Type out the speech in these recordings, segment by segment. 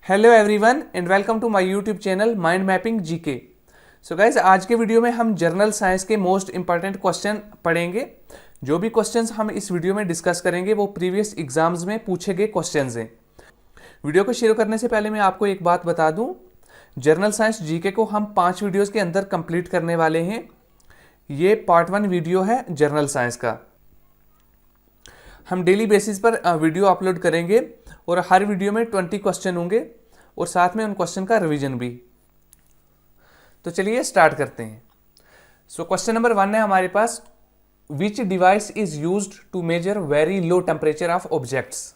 Hello everyone and welcome to my YouTube channel mind mapping GK. So guys, आज के video में हम general science के most important question पढ़ेंगे। जो भी क्वेश्चंस हम इस वीडियो में डिस्कस करेंगे वो प्रीवियस एग्जाम्स में पूछे गए क्वेश्चंस हैं। वीडियो को शुरू करने से पहले मैं आपको एक बात बता दूं, जनरल साइंस जीके को हम 5 वीडियोस के अंदर कंप्लीट करने वाले हैं। ये पार्ट 1 वीडियो है जनरल साइंस का। हम डेली बेसिस पर वीडियो अपलोड करेंगे और हर वीडियो में 20 क्वेश्चन होंगे और साथ में उन क्वेश्चन का रिवीजन भी। तो चलिए स्टार्ट करते हैं। सो क्वेश्चन नंबर 1 है हमारे पास, which device is used to measure very low temperature of objects.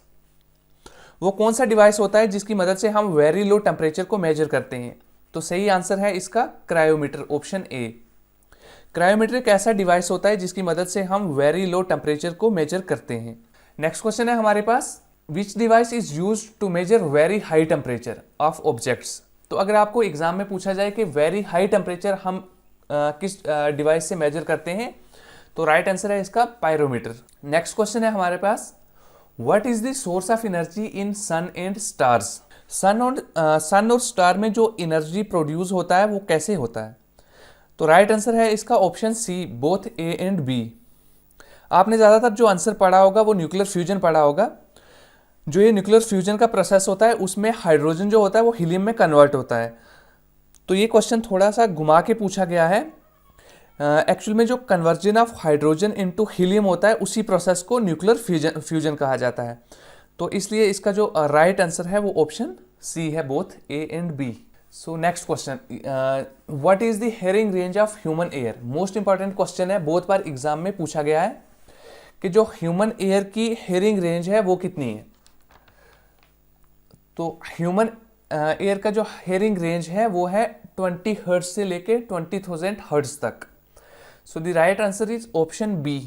वो कौन सा डिवाइस होता है जिसकी मदद से हम वेरी लो टेम्परेचर को मेजर करते हैं। तो सही आंसर है इसका क्रायोमीटर, ऑप्शन ए। क्रायोमीटर एक ऐसा डिवाइस होता है जिसकी मदद से हम वेरी लो टेम्परेचर को मेजर करते हैं। नेक्स्ट क्वेश्चन है हमारे पास, which device is used to measure very high temperature of objects. तो अगर आपको एग्जाम में पूछा जाए कि वेरी हाई टेम्परेचर हम किस डिवाइस से मेजर करते हैं, तो राइट आंसर है इसका पायरोमीटर। नेक्स्ट क्वेश्चन है हमारे पास, what is the source of energy in sun and stars. Sun और स्टार में जो एनर्जी प्रोड्यूस होता है वो कैसे होता है। तो राइट आंसर है इसका option C, both A and B. आपने ज़्यादातर जो आंसर पढ़ा होगा वो न्यूक्लियर फ्यूजन पढ़ा होगा। जो ये न्यूक्लियर फ्यूजन का प्रोसेस होता है उसमें हाइड्रोजन जो होता है वो हीलियम में कन्वर्ट होता है। तो ये क्वेश्चन थोड़ा सा घुमा के पूछा गया है। एक्चुअल में जो conversion of hydrogen into helium होता है उसी प्रोसेस को न्यूक्लियर फ्यूजन कहा जाता है। तो इसलिए इसका जो राइट आंसर है वो ऑप्शन सी है, both A and B. So next question, what is the hearing range of human ear. Most important question है, बहुत बार एग्जाम में पूछा गया है कि जो ह्यूमन एयर की हेयरिंग रेंज है वो कितनी है। तो ह्यूमन एयर का जो हेयरिंग रेंज है वो है 20 हर्ट्ज से लेके 20,000 हर्ट्ज तक। So the right answer is option B.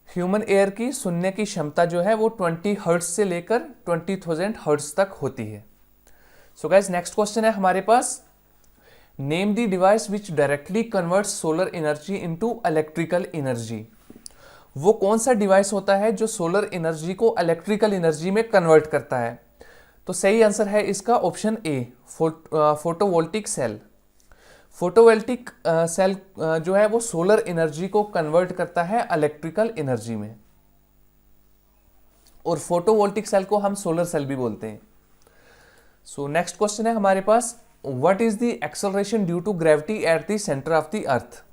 Human ear की सुनने की क्षमता जो है वो 20 हर्ट्ज से लेकर 20,000 हर्ट्ज तक होती है। सो गाइस, नेक्स्ट क्वेश्चन है हमारे पास, name the device which directly converts solar energy into electrical energy. वो कौन सा डिवाइस होता है जो सोलर एनर्जी को इलेक्ट्रिकल एनर्जी में कन्वर्ट करता है। तो सही आंसर है इसका option A, photovoltaic cell. Photovoltaic cell जो है वो सोलर एनर्जी को कन्वर्ट करता है इलेक्ट्रिकल एनर्जी में, और फोटोवोल्टिक सेल को हम सोलर सेल भी बोलते हैं। सो नेक्स्ट क्वेश्चन है हमारे पास, what is the acceleration due to gravity at the centre of the earth.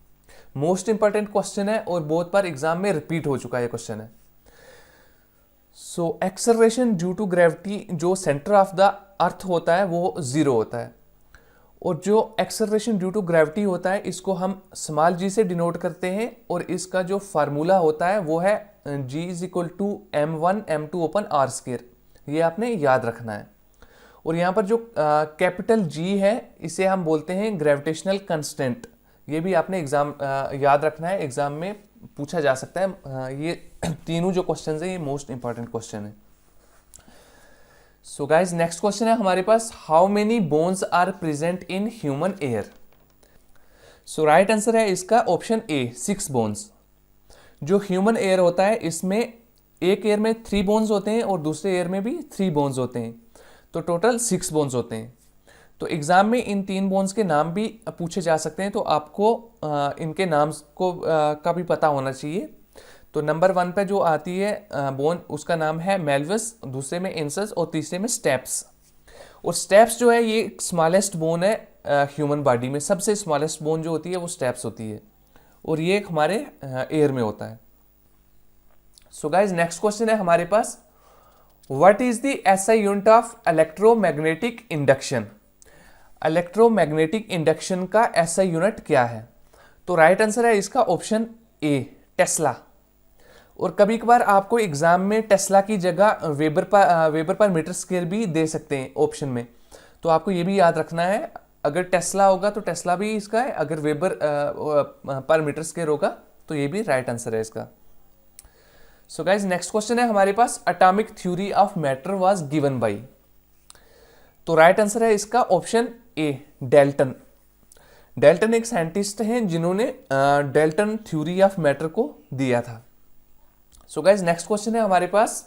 Most important question है और बहुत बार एग्जाम में रिपीट हो चुका है क्वेश्चन है। So acceleration due to gravity, जो सेंटर ऑफ द अर्थ होता है वो 0 होता है, और जो एक्सेलरेशन ड्यू टू ग्रेविटी होता है इसको हम स्मॉल जी से डिनोट करते हैं, और इसका जो फार्मूला होता है वो है G is equal to m1m2 upon r square. ये आपने याद रखना है। और यहाँ पर जो कैपिटल G है इसे हम बोलते हैं ग्रेविटेशनल कंस्टेंट। ये भी आपने एग्जाम याद रखना है, एग्जाम में पूछा जा सकता है। ये तीनों जो क्वेश्चन है ये मोस्ट इंपॉर्टेंट क्वेश्चन है। सो गाइज, नेक्स्ट क्वेश्चन है हमारे पास, how many bones are present in human ear. So right answer है इसका ऑप्शन ए, 6 बोन्स। जो ह्यूमन एयर होता है इसमें एक एयर में 3 बोन्स होते हैं और दूसरे एयर में भी 3 बोन्स होते हैं, तो टोटल 6 बोन्स होते हैं। तो एग्जाम में इन 3 बोन्स के नाम भी पूछे जा सकते हैं, तो आपको इनके नाम को का भी पता होना चाहिए। तो नंबर 1 पे जो आती है बोन उसका नाम है मेल्विस, दूसरे में इंसस और तीसरे में स्टेप्स। और स्टेप्स जो है ये स्मॉलेस्ट बोन है ह्यूमन बॉडी में, सबसे स्मॉलेस्ट बोन जो होती है वो स्टेप्स होती है, और ये हमारे एयर में होता है। सो गाइज, नेक्स्ट क्वेश्चन है हमारे पास, what is the SI unit of electromagnetic induction. Electromagnetic induction का एसआई यूनिट क्या है। तो राइट आंसर है इसका ऑप्शन ए, टेस्ला। और कभी कभार आपको एग्जाम में टेस्ला की जगह वेबर पर मीटर स्क्वायर भी दे सकते हैं ऑप्शन में, तो आपको ये भी याद रखना है। अगर टेस्ला होगा तो टेस्ला भी इसका है, अगर वेबर पर मीटर स्क्वायर होगा तो ये भी राइट आंसर है इसका। सो गाइज, नेक्स्ट क्वेश्चन है हमारे पास, atomic theory of matter was given by. तो राइट आंसर है इसका ऑप्शन ए, डेल्टन। डेल्टन एक साइंटिस्ट हैं जिन्होंने डेल्टन थ्योरी ऑफ मैटर को दिया था। सो गाइज, नेक्स्ट क्वेश्चन है हमारे पास,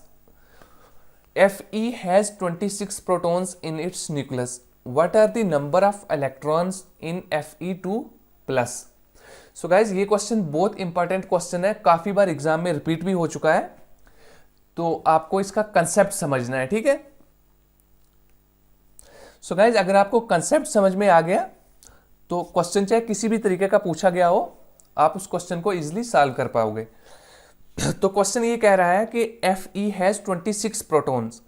Fe has 26 protons in its nucleus. What are the number of electrons in Fe2 plus? So guys ये क्वेश्चन बहुत इंपॉर्टेंट क्वेश्चन है, काफी बार एग्जाम में रिपीट भी हो चुका है, तो आपको इसका कंसेप्ट समझना है, ठीक है। सो गाइज अगर आपको कंसेप्ट समझ में आ गया तो क्वेश्चन चाहे किसी भी तरीके का पूछा गया हो, आप उस क्वेश्चन को इजिली सॉल्व कर पाओगे। तो क्वेश्चन ये कह रहा है कि Fe हैज 26 प्रोटॉन्स।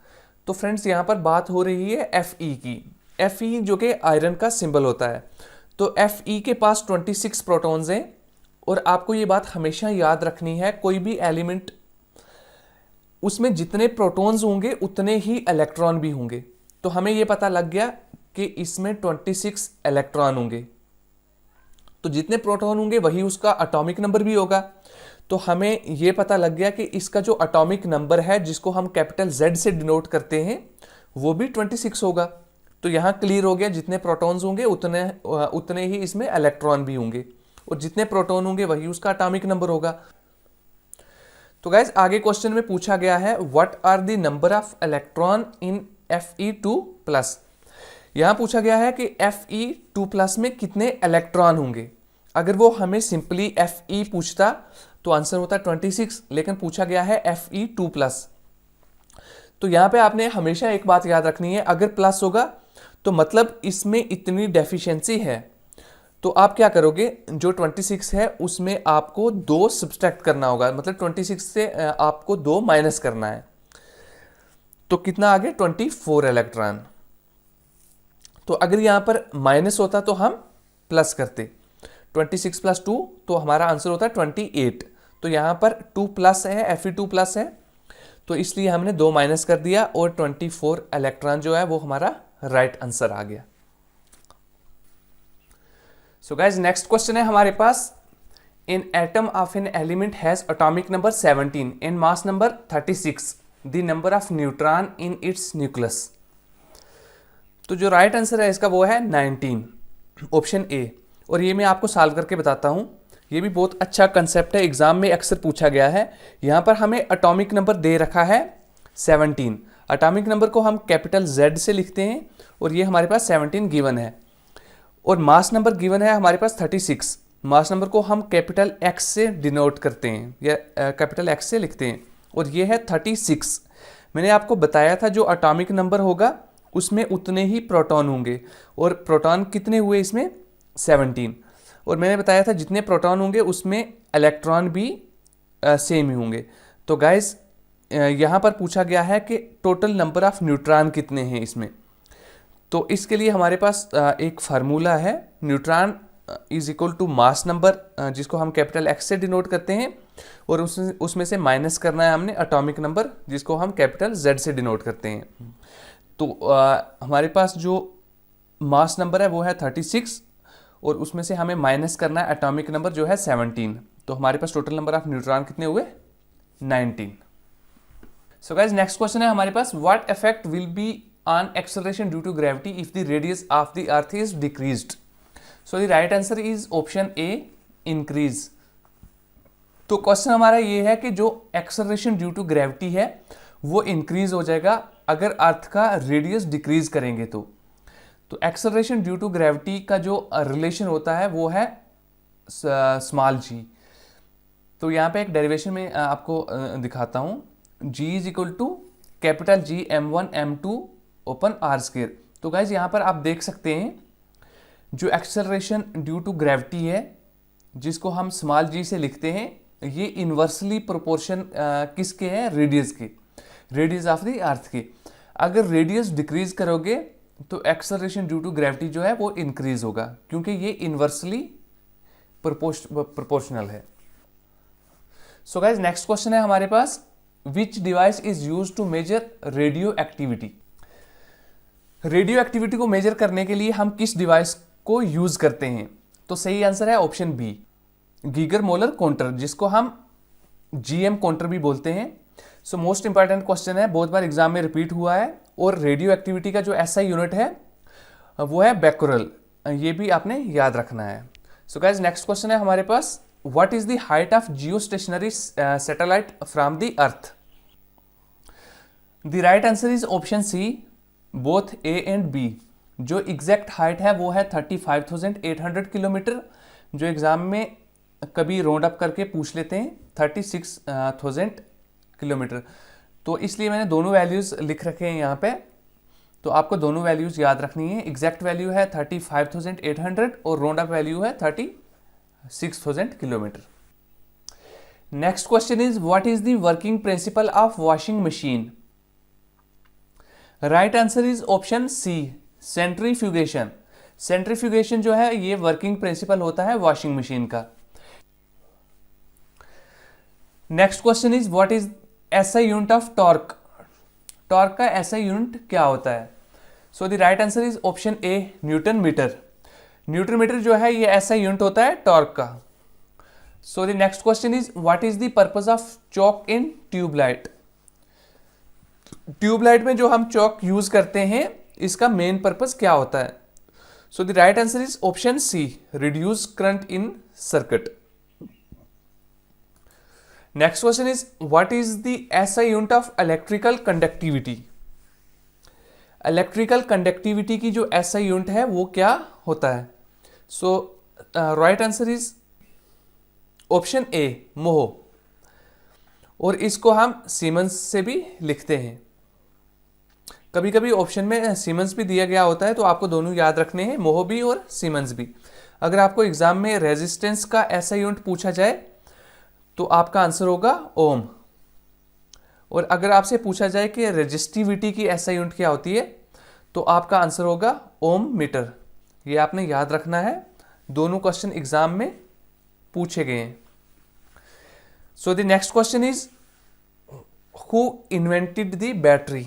तो फ्रेंड्स यहां पर बात हो रही है Fe की। Fe जो कि आयरन का सिंबल होता है, तो Fe के पास 26 प्रोटॉन्स हैं। और आपको ये बात हमेशा याद रखनी है, कोई भी एलिमेंट उसमें जितने प्रोटॉन्स होंगे उतने ही इलेक्ट्रॉन भी होंगे। तो हमें ये पता लग गया कि इसमें 26 इलेक्ट्रॉन होंगे, तो जितने प्रोटॉन होंगे वही उसका एटॉमिक नंबर भी होगा। तो हमें ये पता लग गया कि इसका जो एटॉमिक नंबर है, जिसको हम कैपिटल Z से डिनोट करते हैं, वो भी 26 होगा। तो यहाँ क्लियर हो गया, जितने प्रोटॉन्स होंगे उतने ही इसमें इलेक्ट्रॉन भी होंगे, और जितने प्रोटॉन होंगे वही उसका एटॉमिक नंबर होगा। तो गाइज आगे क्वेश्चन में पूछा गया है what are the number of electron in Fe2 plus. यहां पूछा गया है कि Fe2 प्लस में कितने इलेक्ट्रॉन होंगे। अगर वो हमें सिंपली Fe पूछता तो आंसर होता 26, लेकिन पूछा गया है Fe2 प्लस। तो यहां पे आपने हमेशा एक बात याद रखनी है, अगर प्लस होगा तो मतलब इसमें इतनी डेफिशिएंसी है। तो आप क्या करोगे, जो 26 है उसमें आपको 2 सब्सट्रैक्ट करना होगा, मतलब 26 से आपको 2 माइनस करना है। तो कितना आ गया 24 इलेक्ट्रॉन। तो अगर यहां पर माइनस होता तो हम प्लस करते, 26 प्लस 2 तो हमारा आंसर होता है 28। तो यहां पर 2 प्लस है, Fe2 प्लस है, तो इसलिए हमने 2 माइनस कर दिया और 24 इलेक्ट्रॉन जो है वो हमारा राइट आंसर आ गया। सो गाइज नेक्स्ट क्वेश्चन है हमारे पास, in atom of an element has atomic number 17 in mass number 36, the number of neutron in its nucleus. तो जो राइट आंसर है इसका वो है 19, ऑप्शन ए। और ये मैं आपको सॉल्व करके बताता हूं, ये भी बहुत अच्छा कंसेप्ट है, एग्जाम में अक्सर पूछा गया है। यहां पर हमें एटॉमिक नंबर दे रखा है 17, एटॉमिक नंबर को हम कैपिटल Z से लिखते हैं, और ये हमारे पास 17 गिवन है। और मास नंबर गिवन है हमारे पास 36, मास नंबर को हम कैपिटल X से डिनोट करते हैं या कैपिटल X से लिखते हैं, और ये है 36। मैंने आपको बताया था जो एटॉमिक नंबर होगा उसमें उतने ही प्रोटॉन होंगे, और प्रोटॉन कितने हुए इसमें 17। और मैंने बताया था जितने प्रोटॉन होंगे उसमें इलेक्ट्रॉन भी सेम ही होंगे। तो गाइज यहाँ पर पूछा गया है कि टोटल नंबर ऑफ न्यूट्रॉन कितने हैं इसमें। तो इसके लिए हमारे पास एक फार्मूला है, neutron is equal to mass number, जिसको हम कैपिटल X से डिनोट करते हैं, और उसमें से माइनस करना है हमने एटॉमिक नंबर, जिसको हम कैपिटल Z से डिनोट करते हैं। तो हमारे पास जो मास नंबर है वो है 36, और उसमें से हमें माइनस करना है एटॉमिक नंबर जो है 17। तो हमारे पास टोटल नंबर ऑफ न्यूट्रॉन कितने हुए 19। सो गाइस नेक्स्ट क्वेश्चन है हमारे पास, what effect will be on acceleration due to gravity if the radius of the earth is decreased. So the right answer is option A, increase. तो question हमारा ये है कि जो एक्सेलरेशन ड्यू टू ग्रेविटी है वो इंक्रीज हो जाएगा अगर अर्थ का रेडियस डिक्रीज करेंगे। तो एक्सेलरेशन ड्यू टू ग्रेविटी का जो रिलेशन होता है वो है स्मॉल g। तो यहाँ पे एक डेरिवेशन में आपको दिखाता हूँ, g is equal to capital G m1 m2 upon r square. तो गाइज यहाँ पर आप देख सकते हैं जो एक्सेलरेशन ड्यू टू ग्रेविटी है, जिसको हम स्मॉल g से लिखते हैं, ये इन्वर्सली प्रोपोर्शन किसके है, रेडियस के, रेडियस ऑफ द अर्थ के। अगर रेडियस डिक्रीज करोगे तो एक्सेलरेशन ड्यू टू ग्रेविटी जो है वो इंक्रीज होगा, क्योंकि ये इन्वर्सली प्रोपोर्शनल है। सो गाइज नेक्स्ट क्वेश्चन है हमारे पास, which device is used to measure radioactivity. Radioactivity को मेजर करने के लिए हम किस डिवाइस को यूज करते हैं। तो सही आंसर है option B, Geiger Muller counter, जिसको हम GM काउंटर भी बोलते हैं। सो मोस्ट इंपॉर्टेंट क्वेश्चन है, बहुत बार एग्जाम में रिपीट हुआ है। और रेडियो एक्टिविटी का जो SI यूनिट है वो है बैकोरल, ये भी आपने याद रखना है। सो गाइज नेक्स्ट क्वेश्चन है हमारे पास, what is the height of geostationary satellite from the earth. The right answer is option C, both A and B. जो एग्जैक्ट हाइट है वो है 35,800 किलोमीटर, जो एग्जाम में कभी राउंड अप करके पूछ लेते हैं 36,000 किलोमीटर। तो इसलिए मैंने दोनों वैल्यूज़ लिख रखे हैं यहाँ पे, तो आपको दोनों वैल्यूज़ याद रखनी है। एग्जैक्ट वैल्यू है 35,800 और राउंड अप वैल्यू है 36,000 kilometre. Next question is what is the working principle of washing machine? Right answer is option C, centrifugation. Centrifugation जो है ये वर्किंग प्रिंसिपल होता है वॉशिंग मशीन का। Next question is what is SI unit of torque? Torque का SI unit क्या होता है? So the right answer is option A, newton metre. Newton metre जो है ये एसआई यूनिट होता है टॉर्क का। सो the next question is what is the purpose of choke in tubelight? Tubelight में जो हम चॉक यूज करते हैं इसका मेन पर्पस क्या होता है? So the right answer is option C, reduce current in circuit. Next question is what is the SI unit of electrical conductivity? Electrical conductivity की जो एसआई यूनिट है वो क्या होता है? So right answer is option A, mho. और इसको हम सीमेंस से भी लिखते हैं। कभी कभी ऑप्शन में सीमेंस भी दिया गया होता है, तो आपको दोनों याद रखने हैं, मोह भी और सीमेंस भी। अगर आपको एग्जाम में रेजिस्टेंस का एसआई यूनिट पूछा जाए तो आपका आंसर होगा ओम। और अगर आपसे पूछा जाए कि रेजिस्टिविटी की एसआई यूनिट क्या होती है तो आपका आंसर होगा ओम मीटर। ये आपने याद रखना है, दोनों क्वेश्चन एग्जाम में पूछे गए हैं। So the next question is who invented the battery?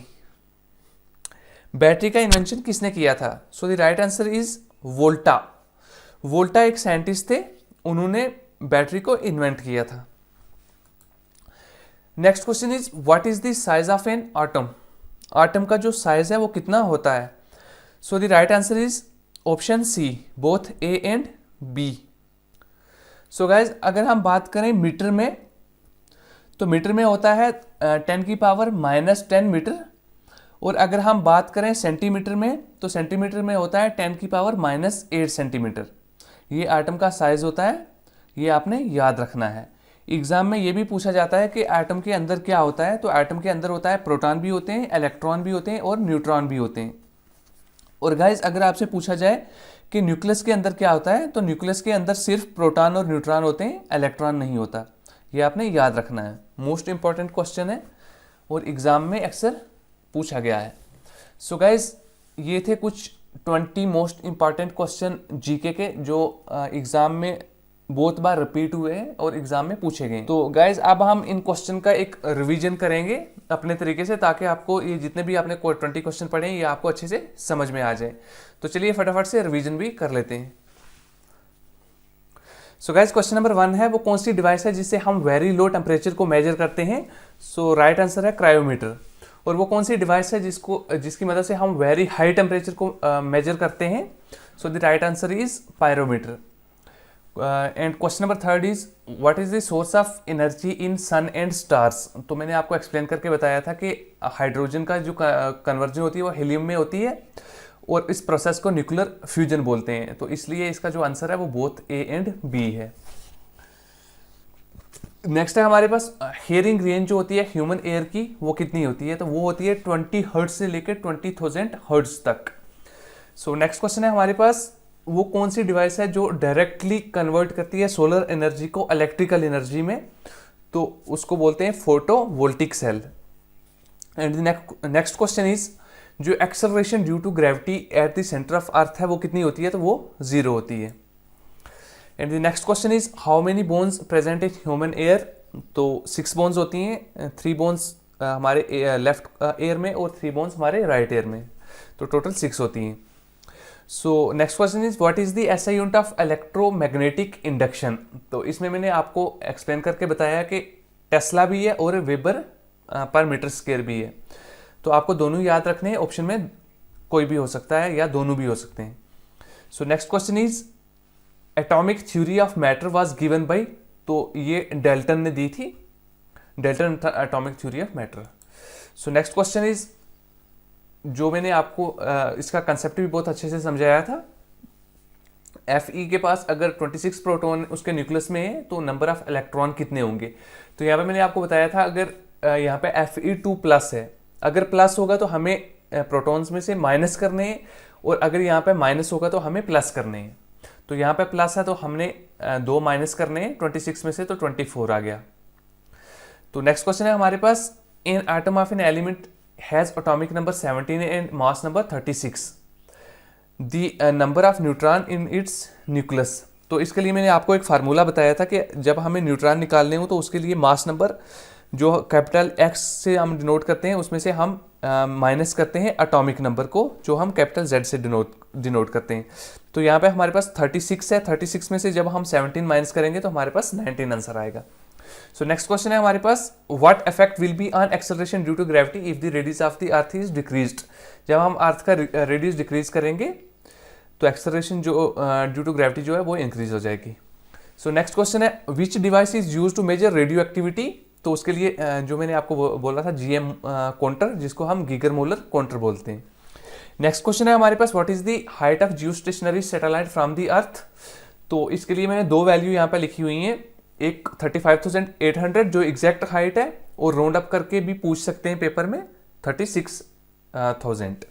Battery का इन्वेंशन किसने किया था? So the right answer is Volta. Volta एक साइंटिस्ट थे, उन्होंने बैटरी को इन्वेंट किया था। Next question is what is the size of an atom? Atom का जो साइज है वो कितना होता है? So the right answer is option C, both A and B. So guys अगर हम बात करें मीटर में, तो मीटर में होता है 10⁻⁻10 मीटर। और अगर हम बात करें सेंटीमीटर में, तो सेंटीमीटर में होता है 10⁻⁻8 सेंटीमीटर। ये आटम का साइज होता है, ये आपने याद रखना है। एग्जाम में ये भी पूछा जाता है कि एटम के अंदर क्या होता है, तो एटम के अंदर होता है प्रोटॉन भी होते हैं, इलेक्ट्रॉन भी होते हैं और न्यूट्रॉन भी होते हैं। और गाइज अगर आपसे पूछा जाए कि न्यूक्लियस के अंदर क्या होता है, तो न्यूक्लियस के अंदर सिर्फ प्रोटॉन और न्यूट्रॉन होते हैं, इलेक्ट्रॉन नहीं होता। ये आपने याद रखना है, मोस्ट इंपॉर्टेंट क्वेश्चन है और एग्जाम में अक्सर पूछा गया है। सो गाइज ये थे कुछ 20 मोस्ट इंपॉर्टेंट क्वेश्चन जीके के जो एग्जाम में बहुत बार रिपीट हुए हैं और एग्जाम में पूछे गए। तो गाइज अब हम इन क्वेश्चन का एक रिवीजन करेंगे अपने तरीके से, ताकि आपको ये जितने भी आपने 20 क्वेश्चन पढ़े हैं ये आपको अच्छे से समझ में आ जाए। तो चलिए फटाफट से रिवीजन भी कर लेते हैं। सो गाइज क्वेश्चन नंबर 1 है वो कौन सी डिवाइस है जिससे हम वेरी लो टेम्परेचर को मेजर करते हैं? सो राइट आंसर है क्रायोमीटर। और वो कौन सी डिवाइस है जिसकी मदद से हम वेरी हाई टेम्परेचर को मेजर करते हैं? So the right answer is pyrometer. And question number 3 is what is the source of energy in sun and stars? तो मैंने आपको एक्सप्लेन करके बताया था कि हाइड्रोजन का जो कन्वर्जन होती है वो हीलियम में होती है और इस प्रोसेस को न्यूक्लियर फ्यूजन बोलते हैं। तो इसलिए इसका जो आंसर है वो बोथ ए एंड बी है। नेक्स्ट है हमारे पास हियरिंग रेंज जो होती है ह्यूमन एयर की वो कितनी होती है? तो वो होती है 20 हर्ट्ज से लेकर 20,000 हर्ट्ज तक। सो नेक्स्ट क्वेश्चन है हमारे पास वो कौन सी डिवाइस है जो डायरेक्टली कन्वर्ट करती है सोलर एनर्जी को इलेक्ट्रिकल एनर्जी में? तो उसको बोलते हैं photovoltaic cell. And next question is जो acceleration due to gravity at the centre of earth है वो कितनी होती है? तो वो 0 होती है। And the next question is how many bones present in human air? तो 6 बोन्स होती हैं, 3 बोन्स हमारे लेफ्ट एयर में और 3 बोन्स हमारे राइट एयर में, तो टोटल 6 होती हैं। So next question is what is the SI unit of electromagnetic induction? तो इसमें मैंने आपको एक्सप्लेन करके बताया कि टेस्ला भी है और वेबर पर मीटर स्क्वायर भी है। तो आपको दोनों याद रखने हैं, ऑप्शन में कोई भी हो सकता है या दोनों भी हो सकते हैं। So next question is atomic theory of matter was given by? तो ये डेल्टन ने दी थी, Dalton atomic theory of matter. So next question is, जो मैंने आपको इसका कंसेप्ट भी बहुत अच्छे से समझाया था। Fe के पास अगर 26 प्रोटॉन उसके न्यूक्लियस में है तो नंबर ऑफ इलेक्ट्रॉन कितने होंगे। तो यहाँ पे मैंने आपको बताया था, अगर यहाँ पे Fe2 प्लस है, अगर प्लस होगा तो हमें प्रोटॉन्स में से माइनस करने हैं, और अगर यहाँ पे माइनस होगा तो हमें प्लस करने हैं। तो यहाँ पे प्लस है तो हमने 2 माइनस करने हैं 26 में से, तो 24 आ गया। तो नेक्स्ट क्वेश्चन है हमारे पास, in atom of an element has atomic number 17 and mass number 36, the number of neutron in its nucleus. तो इसके लिए मैंने आपको एक फार्मूला बताया था कि जब हमें न्यूट्रॉन निकालने हो तो उसके लिए मास नंबर जो कैपिटल एक्स से हम डिनोट करते हैं, उसमें से हम माइनस करते हैं एटॉमिक नंबर को, जो हम कैपिटल जेड से डिनोट करते हैं। तो यहाँ पे हमारे पास 36 है, 36 में से जब हम 17 माइनस करेंगे तो हमारे पास 19 आंसर आएगा। सो नेक्स्ट क्वेश्चन है हमारे पास, what effect will be on acceleration due to gravity if the radius of the earth is decreased. जब हम अर्थ का रेडियस डिक्रीज करेंगे तो एक्सेलरेशन जो ड्यू टू ग्रेविटी जो है वो इंक्रीज हो जाएगी। सो नेक्स्ट क्वेश्चन है, which device is use to measure radioactivity. तो उसके लिए जो मैंने आपको बोला था GM काउंटर, जिसको हम गीगर मोलर काउंटर बोलते हैं। नेक्स्ट क्वेश्चन है हमारे पास, what is the height of geostationary satellite from the earth. तो इसके लिए मैंने 2 वैल्यू यहाँ पे लिखी हुई हैं, एक 35,800 जो एग्जैक्ट हाइट है, और राउंड अप करके भी पूछ सकते हैं पेपर में 36,000।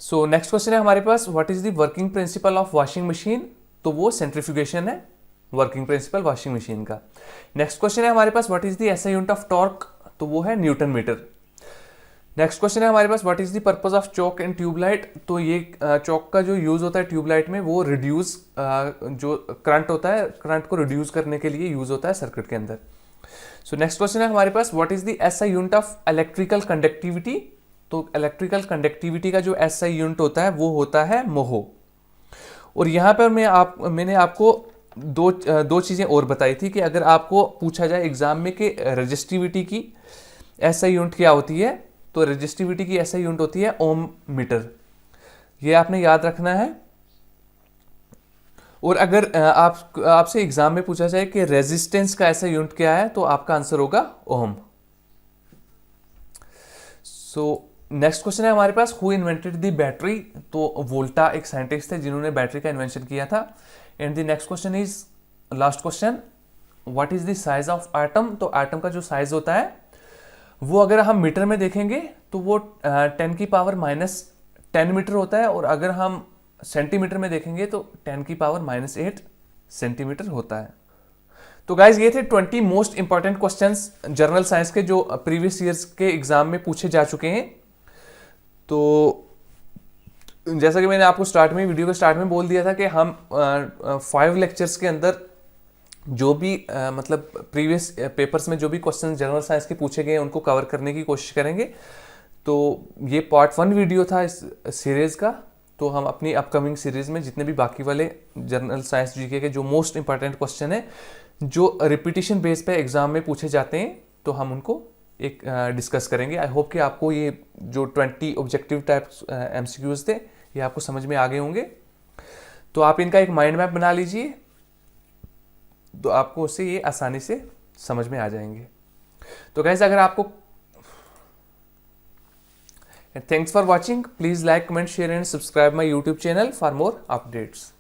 सो नेक्स्ट क्वेश्चन है हमारे पास, what is the working principle of washing machine. तो वो सेंट्रीफ्यूगेशन है, वर्किंग प्रिंसिपल वॉशिंग मशीन का। नेक्स्ट क्वेश्चन है हमारे पास, what is the SI unit of torque. तो वो है न्यूटन मीटर। नेक्स्ट क्वेश्चन है हमारे पास, what is the purpose of choke in tubelight. तो ये चौक का जो यूज होता है ट्यूबलाइट में, वो रिड्यूस जो करंट होता है, करंट को रिड्यूस करने के लिए यूज होता है सर्किट के अंदर। सो नेक्स्ट क्वेश्चन है हमारे पास, what is the SI unit of electrical conductivity. तो इलेक्ट्रिकल कंडक्टिविटी का जो एसआई यूनिट होता है वो होता है मोहो। और यहाँ पर मैंने आपको दो चीज़ें और बताई थी कि अगर आपको पूछा जाए एग्जाम में कि रेजिस्टिविटी की एसआई यूनिट क्या होती है, तो रेजिस्टिविटी की एसआई यूनिट होती है ओम मीटर। ये आपने याद रखना है। और अगर आपसे एग्जाम में पूछा जाए कि रेजिस्टेंस का एसआई यूनिट क्या है, तो आपका आंसर होगा ओम। सो नेक्स्ट क्वेश्चन है हमारे पास, हु इन्वेंटेड द बैटरी। तो वोल्टा एक साइंटिस्ट थे जिन्होंने बैटरी का इन्वेंशन किया था। And the next question is last question, what is the size of atom. तो एटम का जो साइज होता है वो अगर हम मीटर में देखेंगे तो वो 10 की पावर -10 मीटर होता है, और अगर हम सेंटीमीटर में देखेंगे तो 10 की पावर -8 सेंटीमीटर होता है। तो गाइज ये थे 20 most important questions general science के जो प्रीवियस ईयर्स के एग्जाम में पूछे जा चुके हैं। तो जैसा कि मैंने आपको वीडियो के स्टार्ट में बोल दिया था कि हम 5 लेक्चर्स के अंदर जो भी मतलब प्रीवियस पेपर्स में जो भी क्वेश्चन जनरल साइंस के पूछे गए उनको कवर करने की कोशिश करेंगे। तो ये पार्ट 1 वीडियो था इस सीरीज़ का। तो हम अपनी अपकमिंग सीरीज़ में जितने भी बाकी वाले जनरल साइंस जीके के जो मोस्ट इंपॉर्टेंट क्वेश्चन है, जो रिपीटिशन बेस पे एग्जाम में पूछे जाते हैं, तो हम उनको एक डिस्कस करेंगे। आई होप कि आपको ये जो 20 ऑब्जेक्टिव टाइप्स MCQs थे ये आपको समझ में आ गए होंगे। तो आप इनका एक माइंड मैप बना लीजिए, तो आपको उससे ये आसानी से समझ में आ जाएंगे। तो गाइस अगर आपको thanks for watching, please like, comment, share and subscribe my YouTube channel for more updates.